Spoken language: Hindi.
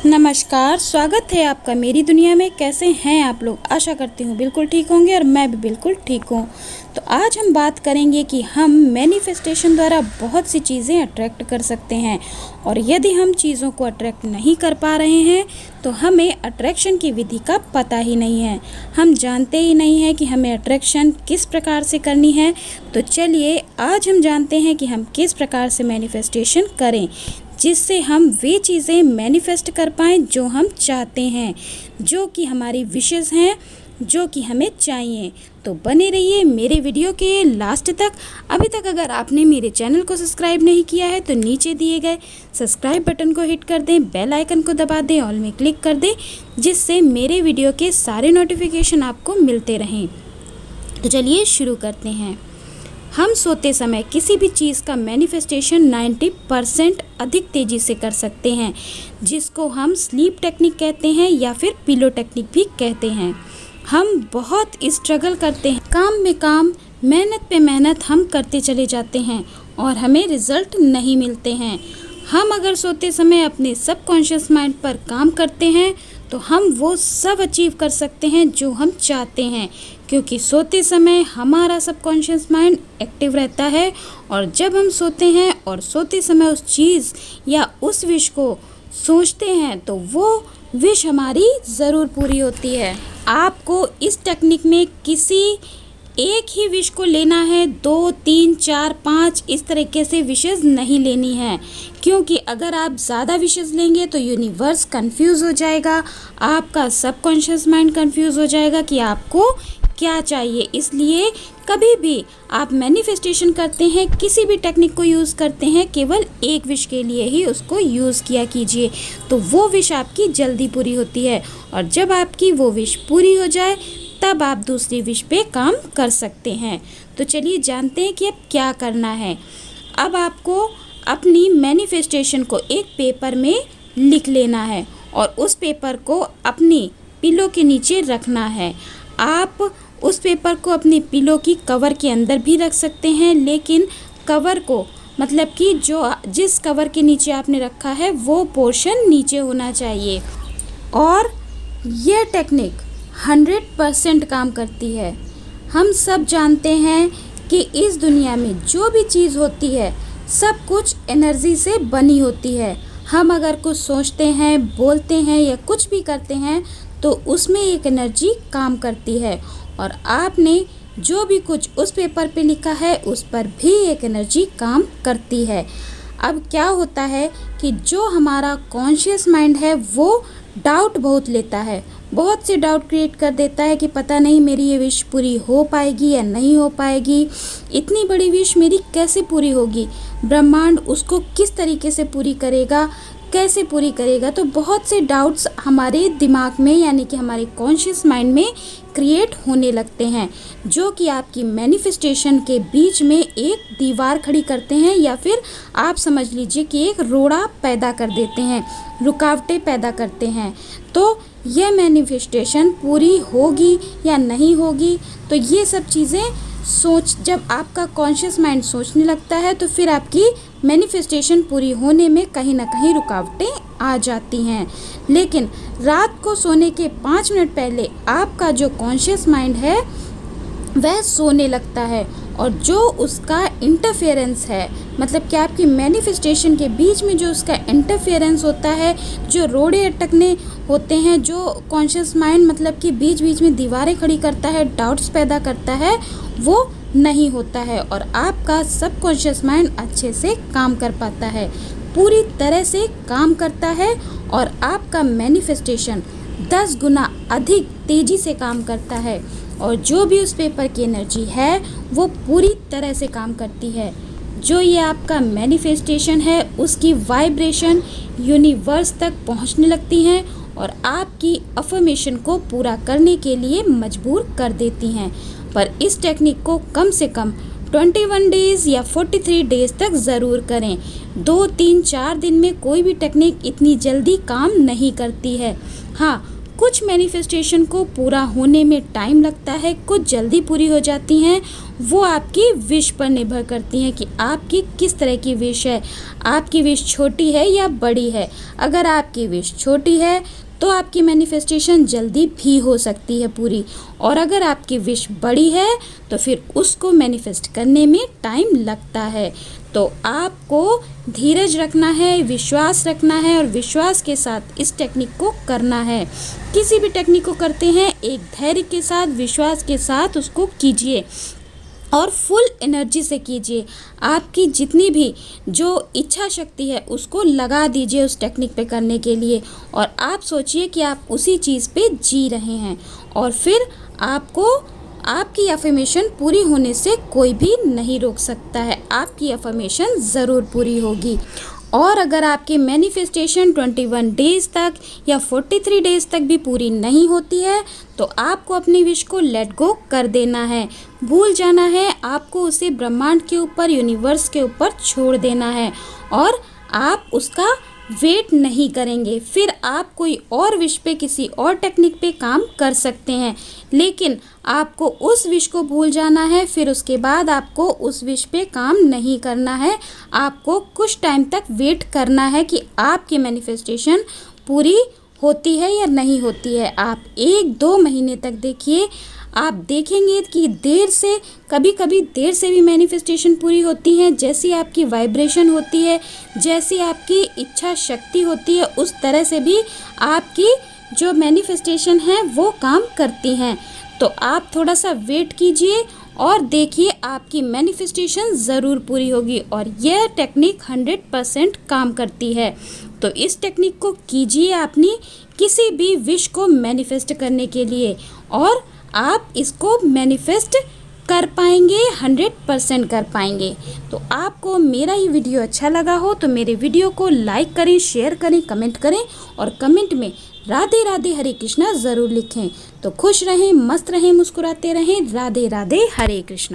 नमस्कार, स्वागत है आपका मेरी दुनिया में। कैसे हैं आप लोग? आशा करती हूँ बिल्कुल ठीक होंगे और मैं भी बिल्कुल ठीक हूँ। तो आज हम बात करेंगे कि हम मैनिफेस्टेशन द्वारा बहुत सी चीज़ें अट्रैक्ट कर सकते हैं, और यदि हम चीज़ों को अट्रैक्ट नहीं कर पा रहे हैं तो हमें अट्रैक्शन की विधि का पता ही नहीं है। हम जानते ही नहीं हैं कि हमें अट्रैक्शन किस प्रकार से करनी है। तो चलिए आज हम जानते हैं कि हम किस प्रकार से मैनिफेस्टेशन करें, जिससे हम वे चीज़ें मैनिफेस्ट कर पाएँ जो हम चाहते हैं, जो कि हमारी विशेज़ हैं, जो कि हमें चाहिए। तो बने रहिए मेरे वीडियो के लास्ट तक। अभी तक अगर आपने मेरे चैनल को सब्सक्राइब नहीं किया है तो नीचे दिए गए सब्सक्राइब बटन को हिट कर दें, बेल आइकन को दबा दें, ऑल में क्लिक कर दें, जिससे मेरे वीडियो के सारे नोटिफिकेशन आपको मिलते रहें। तो चलिए शुरू करते हैं। हम सोते समय किसी भी चीज़ का मैनिफेस्टेशन 90% अधिक तेज़ी से कर सकते हैं, जिसको हम स्लीप टेक्निक कहते हैं या फिर पिलो टेक्निक भी कहते हैं। हम बहुत स्ट्रगल करते हैं, काम में काम, मेहनत पे मेहनत हम करते चले जाते हैं और हमें रिज़ल्ट नहीं मिलते हैं। हम अगर सोते समय अपने सबकॉन्शियस माइंड पर काम करते हैं तो हम वो सब अचीव कर सकते हैं जो हम चाहते हैं, क्योंकि सोते समय हमारा सबकॉन्शियस माइंड एक्टिव रहता है। और जब हम सोते हैं और सोते समय उस चीज़ या उस विश को सोचते हैं तो वो विश हमारी ज़रूर पूरी होती है। आपको इस टेक्निक में किसी एक ही विश को लेना है, 2, 3, 4, 5 इस तरीके से विशेस नहीं लेनी है, क्योंकि अगर आप ज़्यादा विशेस लेंगे तो यूनिवर्स कंफ्यूज हो जाएगा, आपका सबकॉन्शियस माइंड कंफ्यूज हो जाएगा कि आपको क्या चाहिए। इसलिए कभी भी आप मैनिफेस्टेशन करते हैं, किसी भी टेक्निक को यूज़ करते हैं, केवल एक विश के लिए ही उसको यूज़ किया कीजिए, तो वो विश आपकी जल्दी पूरी होती है। और जब आपकी वो विश पूरी हो जाए तब आप दूसरी विश पे काम कर सकते हैं। तो चलिए जानते हैं कि अब क्या करना है। अब आपको अपनी मैनिफेस्टेशन को एक पेपर में लिख लेना है और उस पेपर को अपनी पिलो के नीचे रखना है। आप उस पेपर को अपनी पिलो की कवर के अंदर भी रख सकते हैं, लेकिन कवर को मतलब कि जिस कवर के नीचे आपने रखा है वो पोर्शन नीचे होना चाहिए। और यह टेक्निक 100% काम करती है। हम सब जानते हैं कि इस दुनिया में जो भी चीज़ होती है सब कुछ एनर्जी से बनी होती है। हम अगर कुछ सोचते हैं, बोलते हैं या कुछ भी करते हैं तो उसमें एक एनर्जी काम करती है, और आपने जो भी कुछ उस पेपर पे लिखा है उस पर भी एक एनर्जी काम करती है। अब क्या होता है कि जो हमारा कॉन्शियस माइंड है वो डाउट बहुत लेता है, बहुत से डाउट क्रिएट कर देता है कि पता नहीं मेरी ये विश पूरी हो पाएगी या नहीं हो पाएगी, इतनी बड़ी विश मेरी कैसे पूरी होगी, ब्रह्मांड उसको किस तरीके से पूरी करेगा, कैसे पूरी करेगा। तो बहुत से डाउट्स हमारे दिमाग में यानी कि हमारे कॉन्शियस माइंड में क्रिएट होने लगते हैं, जो कि आपकी मैनिफेस्टेशन के बीच में एक दीवार खड़ी करते हैं, या फिर आप समझ लीजिए कि एक रोड़ा पैदा कर देते हैं, रुकावटें पैदा करते हैं। तो यह मैनिफेस्टेशन पूरी होगी या नहीं होगी, तो ये सब चीज़ें जब आपका कॉन्शियस माइंड सोचने लगता है तो फिर आपकी मैनिफेस्टेशन पूरी होने में कहीं ना कहीं रुकावटें आ जाती हैं। लेकिन रात को सोने के 5 मिनट पहले आपका जो कॉन्शियस माइंड है वह सोने लगता है, और जो उसका इंटरफेरेंस है, मतलब कि आपकी मैनिफेस्टेशन के बीच में जो उसका इंटरफेरेंस होता है, जो रोड़े अटकने होते हैं, जो कॉन्शियस माइंड मतलब कि बीच बीच में दीवारें खड़ी करता है, डाउट्स पैदा करता है, वो नहीं होता है, और आपका सबकॉन्शियस माइंड अच्छे से काम कर पाता है, पूरी तरह से काम करता है, और आपका मैनिफेस्टेशन 10 गुना अधिक तेज़ी से काम करता है, और जो भी उस पेपर की एनर्जी है वो पूरी तरह से काम करती है। जो ये आपका मैनिफेस्टेशन है उसकी वाइब्रेशन यूनिवर्स तक पहुंचने लगती हैं और आपकी अफर्मेशन को पूरा करने के लिए मजबूर कर देती हैं। पर इस टेक्निक को कम से कम 21 डेज़ या 43 डेज़ तक ज़रूर करें। 2, 3, 4 दिन में कोई भी टेक्निक इतनी जल्दी काम नहीं करती है। हाँ, कुछ मैनिफेस्टेशन को पूरा होने में टाइम लगता है, कुछ जल्दी पूरी हो जाती हैं। वो आपकी विश पर निर्भर करती हैं कि आपकी किस तरह की विश है, आपकी विश छोटी है या बड़ी है। अगर आपकी विश छोटी है तो आपकी मैनिफेस्टेशन जल्दी भी हो सकती है पूरी, और अगर आपकी विश बड़ी है तो फिर उसको मैनिफेस्ट करने में टाइम लगता है। तो आपको धीरज रखना है, विश्वास रखना है, और विश्वास के साथ इस टेक्निक को करना है। किसी भी टेक्निक को करते हैं एक धैर्य के साथ, विश्वास के साथ उसको कीजिए और फुल एनर्जी से कीजिए। आपकी जितनी भी जो इच्छा शक्ति है उसको लगा दीजिए उस टेक्निक पे करने के लिए, और आप सोचिए कि आप उसी चीज़ पे जी रहे हैं, और फिर आपको आपकी अफर्मेशन पूरी होने से कोई भी नहीं रोक सकता है। आपकी अफर्मेशन ज़रूर पूरी होगी। और अगर आपकी मैनिफेस्टेशन 21 डेज़ तक या 43 डेज़ तक भी पूरी नहीं होती है तो आपको अपनी विश को लेट गो कर देना है, भूल जाना है। आपको उसे ब्रह्मांड के ऊपर, यूनिवर्स के ऊपर छोड़ देना है, और आप उसका वेट नहीं करेंगे। फिर आप कोई और विश पे, किसी और टेक्निक पे काम कर सकते हैं, लेकिन आपको उस विश को भूल जाना है। फिर उसके बाद आपको उस विश पे काम नहीं करना है। आपको कुछ टाइम तक वेट करना है कि आपकी मैनिफेस्टेशन पूरी होती है या नहीं होती है। आप 1-2 महीने तक देखिए, आप देखेंगे कि देर से, कभी कभी देर से भी मैनिफेस्टेशन पूरी होती है। जैसी आपकी वाइब्रेशन होती है, जैसी आपकी इच्छा शक्ति होती है, उस तरह से भी आपकी जो मैनिफेस्टेशन है वो काम करती हैं। तो आप थोड़ा सा वेट कीजिए और देखिए, आपकी मैनिफेस्टेशन ज़रूर पूरी होगी। और यह टेक्निक 100% काम करती है। तो इस टेक्निक को कीजिए अपनी किसी भी विश को मैनिफेस्ट करने के लिए, और आप इसको मैनिफेस्ट कर पाएंगे, 100% कर पाएंगे। तो आपको मेरा ये वीडियो अच्छा लगा हो तो मेरे वीडियो को लाइक करें, शेयर करें, कमेंट करें, और कमेंट में राधे राधे हरे कृष्णा ज़रूर लिखें। तो खुश रहें, मस्त रहें, मुस्कुराते रहें। राधे राधे हरे कृष्णा।